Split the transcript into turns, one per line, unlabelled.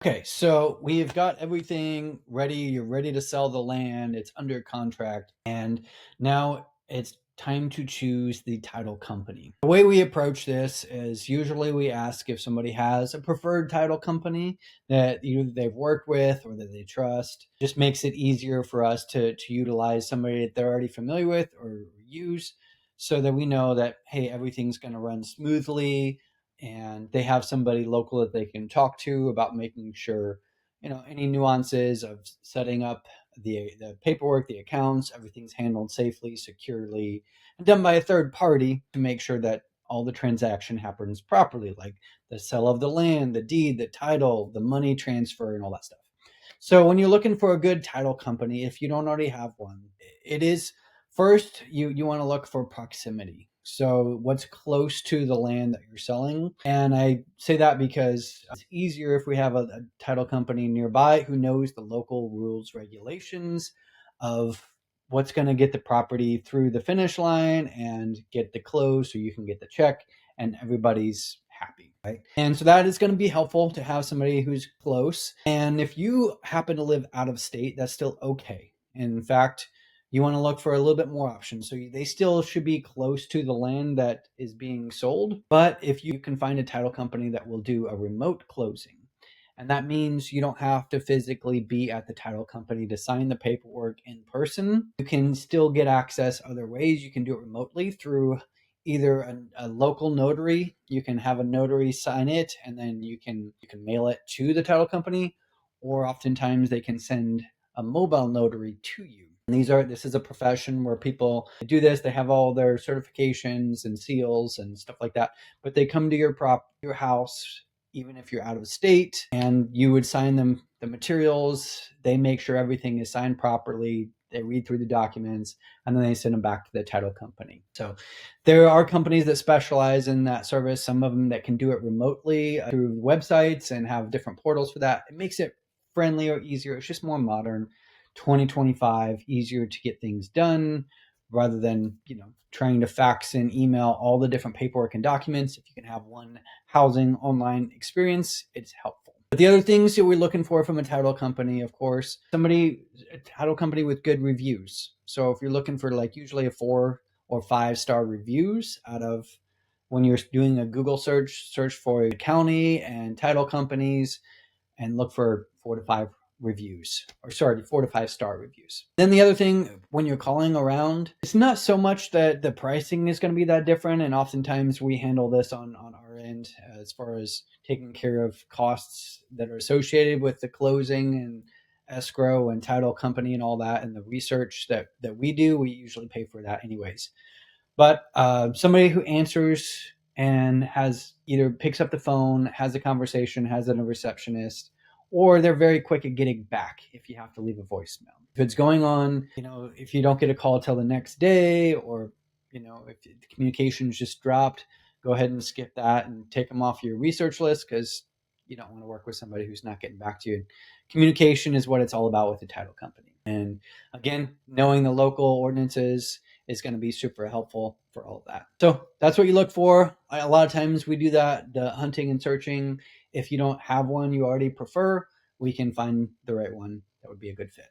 Okay, so we've got everything ready. You're ready to sell the land. It's under contract. And now it's time to choose the title company. The way we approach this is usually we ask if somebody has a preferred title company that either they've worked with or that they trust. Just makes it easier for us to utilize somebody that they're already familiar with or use so that we know that, hey, everything's going to run smoothly and they have somebody local that they can talk to about making sure any nuances of setting up the paperwork, the accounts, everything's handled safely, securely, and done by a third party to make sure that all the transaction happens properly, like the sale of the land, the deed, the title, the money transfer, and all that stuff. So when you're looking for a good title company, if you don't already have one, it is first you want to look for proximity. So what's close to the land that you're selling? And I say that because it's easier if we have a title company nearby who knows the local rules, regulations of what's going to get the property through the finish line and get the close so you can get the check and everybody's happy, right? And so that is going to be helpful to have somebody who's close. And if you happen to live out of state, that's still okay. In fact, you want to look for a little bit more options. So they still should be close to the land that is being sold. But if you can find a title company that will do a remote closing, and that means you don't have to physically be at the title company to sign the paperwork in person. You can still get access other ways. You can do it remotely through either a local notary. You can have a notary sign it and then you can mail it to the title company, or oftentimes they can send a mobile notary to you. And this is a profession where people do this. They have all their certifications and seals and stuff like that, but they come to your house even if you're out of state, and you would sign them the materials. They make sure everything is signed properly. They read through the documents and then they send them back to the title company. So there are companies that specialize in that service, some of them that can do it remotely through websites and have different portals for that. It makes it friendlier, easier. It's just more modern. 2025, easier to get things done rather than trying to fax and email all the different paperwork and documents. If you can have one housing online experience, it's helpful. But the other things that we're looking for from a title company, of course, a title company with good reviews. So if you're looking for like usually a 4 or 5 star reviews out of when you're doing a Google search for county and title companies, and look for 4 to 5 reviews, or sorry, 4 to 5 star reviews. Then the other thing, when you're calling around, it's not so much that the pricing is going to be that different. And oftentimes we handle this on our end as far as taking care of costs that are associated with the closing and escrow and title company and all that. And the research that we do, we usually pay for that anyways. But somebody who answers and has either picks up the phone, has a conversation, has a receptionist, or they're very quick at getting back if you have to leave a voicemail. If it's going on, if you don't get a call till the next day, or if the communication's just dropped, go ahead and skip that and take them off your research list, because you don't want to work with somebody who's not getting back to you. Communication is what it's all about with the title company. And again, knowing the local ordinances is going to be super helpful for all of that. So that's what you look for. A lot of times we do that, the hunting and searching. If you don't have one you already prefer, we can find the right one that would be a good fit.